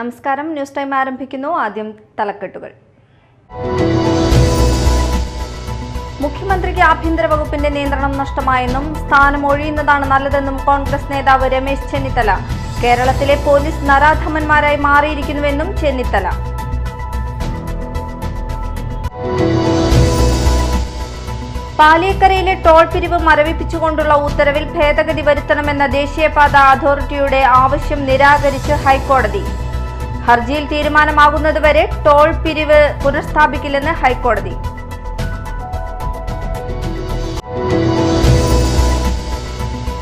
നമസ്കാരം. News time ആരംഭിക്കുന്നു. ആദ്യം തലക്കെട്ടുകൾ. മുഖ്യമന്ത്രിക്ക് ആഭ്യന്തര വകുപ്പിന്റെ നിയന്ത്രണം നഷ്ടമായെന്നും സ്ഥാനം ഒഴിയുന്നതാണ് നല്ലതെന്നും കോൺഗ്രസ് നേതാവ് രമേശ് ചെന്നിത്തല. കേരളത്തിലെ പോലീസ് നരാധമന്മാരായി മാറിയിരിക്കുന്നുവെന്നും ചെന്നിത്തല. പാലിയേക്കരയിലെ ടോൾ പിരിവ് മരവിപ്പിച്ചുകൊണ്ടുള്ള ഉത്തരവിൽ ഭേദഗതി വരുത്തണമെന്ന ദേശീയപാത അതോറിറ്റിയുടെ ആവശ്യം നിരാകരിച്ച് ഹൈക്കോടതി. ഹർജിയിൽ തീരുമാനമാകുന്നതുവരെ ടോൾ പിരിവ് പുനഃസ്ഥാപിക്കില്ലെന്ന് ഹൈക്കോടതി.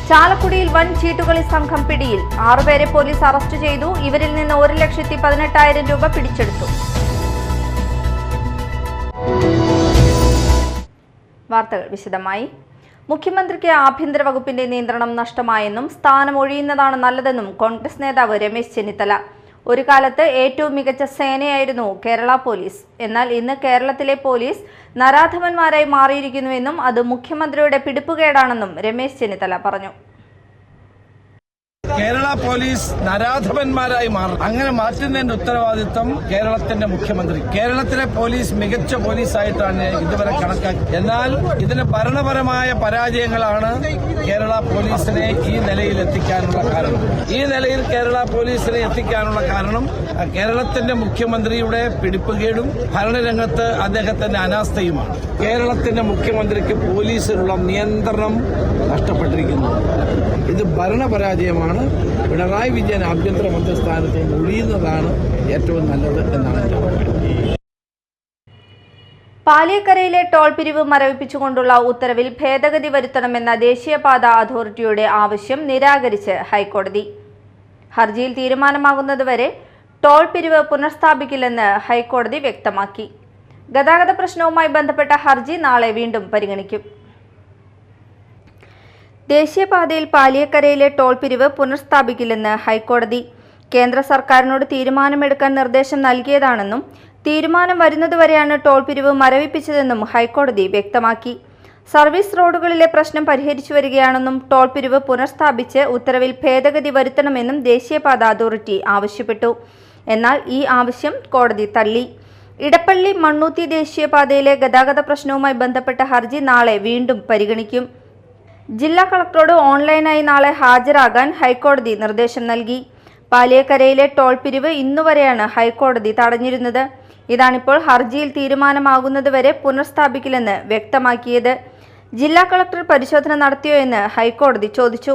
ചാലക്കുടിയിൽ വൻ ചീട്ടുകളി സംഘം പിടിയിൽ. 6 പേരെ പോലീസ് അറസ്റ്റ് ചെയ്തു. ഇവരിൽ നിന്ന് 1,18,000 രൂപ പിടിച്ചെടുത്തു. വാർത്തകൾ വിശദമായി. മുഖ്യമന്ത്രിക്ക് ആഭ്യന്തര വകുപ്പിന്റെ നിയന്ത്രണം നഷ്ടമായെന്നും സ്ഥാനം ഒഴിയുന്നതാണ് നല്ലതെന്നും കോൺഗ്രസ് നേതാവ് രമേശ് ചെന്നിത്തല. ഒരു കാലത്ത് ഏറ്റവും മികച്ച സേനയായിരുന്നു കേരള പോലീസ്. എന്നാൽ ഇന്ന് കേരളത്തിലെ പോലീസ് നരാധമന്മാരായി മാറിയിരിക്കുന്നുവെന്നും അത് മുഖ്യമന്ത്രിയുടെ പിടിപ്പുകേടാണെന്നും രമേശ് ചെന്നിത്തല പറഞ്ഞു. കേരള പോലീസ് നരാധമന്മാരായി മാറും. അങ്ങനെ മാറ്റുന്നതിന്റെ ഉത്തരവാദിത്വം കേരളത്തിന്റെ മുഖ്യമന്ത്രി. കേരളത്തിലെ പോലീസ് മികച്ച പോലീസായിട്ടാണ് ഇതുവരെ കണക്കാക്കി. എന്നാൽ ഇതിന് ഭരണപരമായ പരാജയങ്ങളാണ് കേരള പോലീസിനെ ഈ നിലയിൽ എത്തിക്കാനുള്ള കാരണം. ഈ നിലയിൽ കേരള പോലീസിനെ എത്തിക്കാനുള്ള കാരണം കേരളത്തിന്റെ മുഖ്യമന്ത്രിയുടെ പിടിപ്പുകേടും ഭരണരംഗത്ത് അദ്ദേഹത്തിന്റെ അനാസ്ഥയുമാണ്. കേരളത്തിന്റെ മുഖ്യമന്ത്രിക്ക് പോലീസിലുള്ള നിയന്ത്രണം നഷ്ടപ്പെട്ടിരിക്കുന്നു. ഇത് ഭരണപരാജയമാണ്. പിണറായി വിജയൻ ആഭ്യന്തരമന്ത്രി സ്ഥാനത്ത് ഒഴിയുന്നതാണ് ഏറ്റവും നല്ലത് എന്നാണ് എന്റെ അഭിപ്രായം. പാലിയേക്കരയിലെ ടോൾ പിരിവ് മരവിപ്പിച്ചുകൊണ്ടുള്ള ഉത്തരവിൽ ഭേദഗതി വരുത്തണമെന്ന ദേശീയപാത അതോറിറ്റിയുടെ ആവശ്യം നിരാകരിച്ച് ഹൈക്കോടതി. ഹർജിയിൽ തീരുമാനമാകുന്നതുവരെ ടോൾ പിരിവ് പുനഃസ്ഥാപിക്കില്ലെന്ന് ഹൈക്കോടതി വ്യക്തമാക്കി. ഗതാഗത പ്രശ്നവുമായി ബന്ധപ്പെട്ട ഹർജി നാളെ വീണ്ടും പരിഗണിക്കും. ദേശീയപാതയിൽ പാലിയേക്കരയിലെ ടോൾ പിരിവ് പുനഃസ്ഥാപിക്കില്ലെന്ന് ഹൈക്കോടതി. കേന്ദ്ര സർക്കാരിനോട് തീരുമാനമെടുക്കാൻ നിർദ്ദേശം നൽകിയതാണെന്നും തീരുമാനം വരുന്നതുവരെയാണ് ടോൾ പിരിവ് മരവിപ്പിച്ചതെന്നും ഹൈക്കോടതി വ്യക്തമാക്കി. സർവീസ് റോഡുകളിലെ പ്രശ്നം പരിഹരിച്ചു വരികയാണെന്നും ടോൾ പിരിവ് പുനഃസ്ഥാപിച്ച് ഉത്തരവിൽ ഭേദഗതി വരുത്തണമെന്നും ദേശീയപാത അതോറിറ്റി ആവശ്യപ്പെട്ടു. എന്നാൽ ഈ ആവശ്യം കോടതി തള്ളി. ഇടപ്പള്ളി മണ്ണൂത്തി ദേശീയപാതയിലെ ഗതാഗത പ്രശ്നവുമായി ബന്ധപ്പെട്ട ഹർജി നാളെ വീണ്ടും പരിഗണിക്കും. ജില്ലാ കളക്ടറോട് ഓൺലൈനായി നാളെ ഹാജരാകാൻ ഹൈക്കോടതി നിർദ്ദേശം നൽകി. പാലിയേക്കരയിലെ ടോൾ പിരിവ് ഇന്നുവരെയാണ് ഹൈക്കോടതി തടഞ്ഞിരുന്നത്. ഇതാണിപ്പോൾ ഹർജിയിൽ തീരുമാനമാകുന്നതുവരെ പുനഃസ്ഥാപിക്കില്ലെന്ന് വ്യക്തമാക്കിയത്. ജില്ലാ കളക്ടർ പരിശോധന നടത്തിയോ എന്ന് ഹൈക്കോടതി ചോദിച്ചു.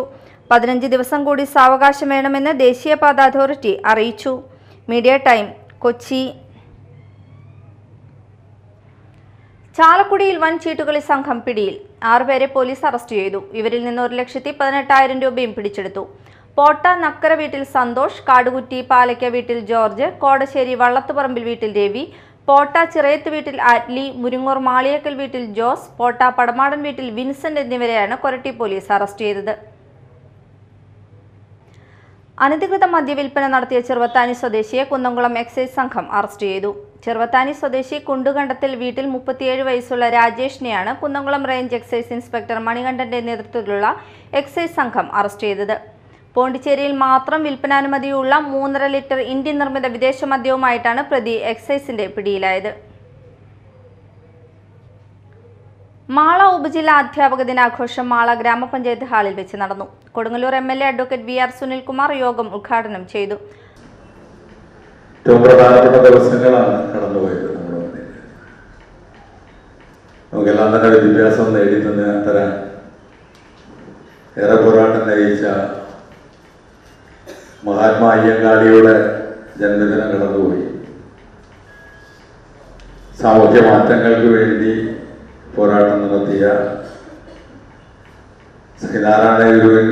15 ദിവസം കൂടി സാവകാശം വേണമെന്ന് ദേശീയപാത അതോറിറ്റി അറിയിച്ചു. Media Time, Kochi. ചാലക്കുടിയിൽ വൻ ചീട്ടുകളി സംഘം പിടിയിൽ. 6 പേരെ പോലീസ് അറസ്റ്റ് ചെയ്തു. ഇവരിൽ നിന്ന് 1,18,000 രൂപയും പിടിച്ചെടുത്തു. പോട്ട നക്കര വീട്ടിൽ സന്തോഷ്, കാടുകുറ്റി പാലയ്ക്ക വീട്ടിൽ ജോർജ്, കോടശ്ശേരി വള്ളത്തുപറമ്പിൽ വീട്ടിൽ രവി, പോട്ട ചിറയത്ത് വീട്ടിൽ ആറ്റ്ലി, മുരിങ്ങൂർ മാളിയക്കൽ വീട്ടിൽ ജോസ്, പോട്ട പടമാടൻ വീട്ടിൽ വിൻസെന്റ് എന്നിവരെയാണ് കൊരട്ടി പോലീസ് അറസ്റ്റ് ചെയ്തത്. അനധികൃത മദ്യവിൽപ്പന നടത്തിയ ചെറുവത്താനി സ്വദേശിയെ കുന്നംകുളം എക്സൈസ് സംഘം അറസ്റ്റ് ചെയ്തു. ചെറുവത്താനി സ്വദേശി കുണ്ടുകണ്ടത്തിൽ വീട്ടിൽ 37 വയസ്സുള്ള രാജേഷിനെയാണ് കുന്നംകുളം റേഞ്ച് എക്സൈസ് ഇൻസ്പെക്ടർ മണികണ്ഠന്റെ നേതൃത്വത്തിലുള്ള എക്സൈസ് സംഘം അറസ്റ്റ് ചെയ്തത്. പോണ്ടിച്ചേരിയിൽ മാത്രം വിൽപ്പനാനുമതിയുള്ള 3.5 ലിറ്റർ ഇന്ത്യൻ നിർമ്മിത വിദേശ മദ്യവുമായിട്ടാണ് പ്രതി എക്സൈസിന്റെ പിടിയിലായത്. മാള ഉപജില്ലാ അധ്യാപക ദിനാഘോഷം മാള ഗ്രാമപഞ്ചായത്ത് ഹാളിൽ വെച്ച് നടന്നു. Kodungallur MLA advocate VR Sunilkumar യോഗം ഉദ്ഘാടനം ചെയ്തു. ഏറ്റവും പ്രധാനപ്പെട്ട ദിവസങ്ങളാണ് കടന്നുപോയത്. നമുക്കെല്ലാം തന്നെ വിദ്യാഭ്യാസം നേടി തരാൻ ഏറെ പോരാട്ടം നയിച്ച മഹാത്മാ അയ്യങ്കാളിയുടെ ജന്മദിനം കടന്നുപോയി. സാമൂഹ്യ മാറ്റങ്ങൾക്ക് വേണ്ടി പോരാട്ടം നടത്തിയ ശ്രീനാരായണ ഗുരുവിൻ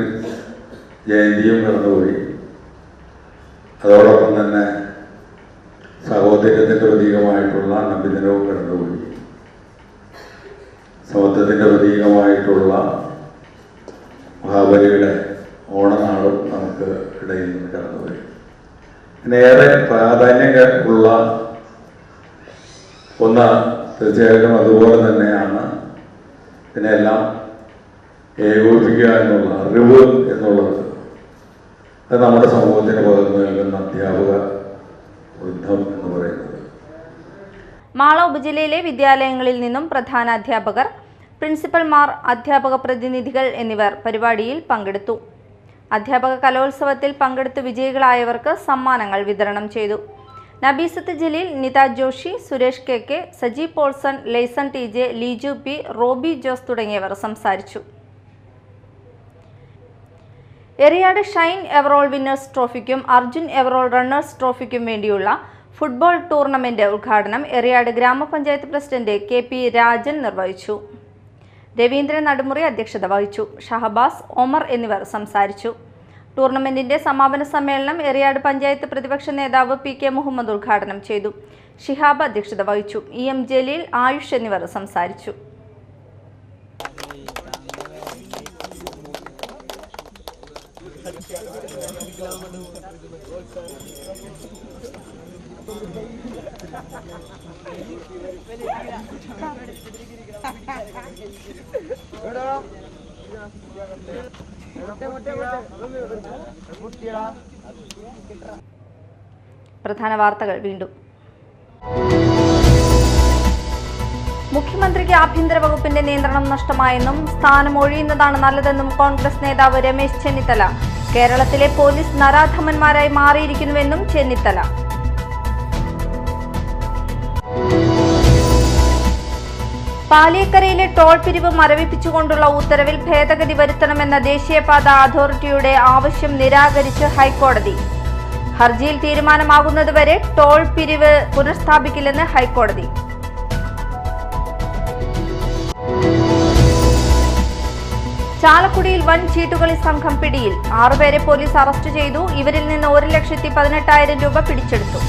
ജയന്തിയും കടന്നുപോയി. അതോടൊപ്പം തന്നെ സഹോദര്യത്തിൻ്റെ പ്രതീകമായിട്ടുള്ള നബിദിനവും കടന്നുപോയി. സമത്വത്തിൻ്റെ പ്രതീകമായിട്ടുള്ള മഹാബലിയുടെ ഓണനാളും നമുക്ക് ഇടയിൽ നിന്ന് കടന്നുപോയി. ഏറെ പ്രാധാന്യമുള്ള ഒന്ന് തീർച്ചയായിട്ടും അതുപോലെ തന്നെയാണ് ഇതിനെല്ലാം ഏകോപിപ്പിക്കുക എന്നുള്ള അറിവ് എന്നുള്ളത്. അത് നമ്മുടെ സമൂഹത്തിന് പകർന്നു നൽകുന്ന അധ്യാപക യുദ്ധം എന്ന് പറയുന്നത്. മാള ഉപജില്ലയിലെ വിദ്യാലയങ്ങളിൽ നിന്നും പ്രധാന അധ്യാപകർ, പ്രിൻസിപ്പൽമാർ, അധ്യാപക പ്രതിനിധികൾ എന്നിവർ പരിപാടിയിൽ പങ്കെടുത്തു. അധ്യാപക കലോത്സവത്തിൽ പങ്കെടുത്ത് വിജയികളായവർക്ക് സമ്മാനങ്ങൾ വിതരണം ചെയ്തു. Nabeesath Jaleel, Nitha Joshi, Suresh K, Saji Paulson, Laison TJ, Leeju P, Roby Jose തുടങ്ങിയവർ സംസാരിച്ചു. എറിയാട് ഷൈൻ എവറോൾ വിന്നേഴ്സ് ട്രോഫിക്കും അർജുൻ എവറോൾ റണ്ണേഴ്സ് ട്രോഫിക്കും വേണ്ടിയുള്ള ഫുട്ബോൾ ടൂർണമെന്റ് ഉദ്ഘാടനം എറിയാട് ഗ്രാമപഞ്ചായത്ത് പ്രസിഡന്റ് KP രാജൻ നിർവഹിച്ചു. രവീന്ദ്രൻ നടുമുറി അധ്യക്ഷത വഹിച്ചു. ഷഹബാസ്, ഒമർ എന്നിവർ സംസാരിച്ചു. ടൂർണമെന്റിന്റെ സമാപന സമ്മേളനം എറിയാട് പഞ്ചായത്ത് പ്രതിപക്ഷ നേതാവ് PK മുഹമ്മദ് ഉദ്ഘാടനം ചെയ്തു. ഷിഹാബ് അധ്യക്ഷത വഹിച്ചു. EM ജലീൽ, ആയുഷ് എന്നിവർ സംസാരിച്ചു. പ്രധാന വാർത്തകൾ വീണ്ടും. മുഖ്യമന്ത്രിക്ക് ആഭ്യന്തര വകുപ്പിന്റെ നിയന്ത്രണം നഷ്ടമായെന്നും സ്ഥാനം ഒഴിയുന്നതാണ് നല്ലതെന്നും കോൺഗ്രസ് നേതാവ് രമേശ് ചെന്നിത്തല. കേരളത്തിലെ പോലീസ് നരാധമന്മാരായി മാറിയിരിക്കുന്നുവെന്നും ചെന്നിത്തല. പാലിയക്കരയിലെ ടോൾ പിരിവ് മരവിപ്പിച്ചുകൊണ്ടുള്ള ഉത്തരവിൽ ഭേദഗതി വരുത്തണമെന്ന ദേശീയപാത അതോറിറ്റിയുടെ ആവശ്യം നിരാകരിച്ച് ഹൈക്കോടതി. ഹർജിയിൽ തീരുമാനമാകുന്നതുവരെ ടോൾ പിരിവ് പുനഃസ്ഥാപിക്കില്ലെന്ന് ഹൈക്കോടതി. ചാലക്കുടിയിൽ വൻ ചീട്ടുകളി സംഘം പിടിയിൽ. 6 പേരെ പോലീസ് അറസ്റ്റ് ചെയ്തു. ഇവരിൽ നിന്ന് 1,18,000 രൂപ പിടിച്ചെടുത്തു.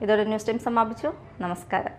ഇതോടെ ന്യൂസ് ടൈം സമാപിച്ചു. നമസ്കാരം.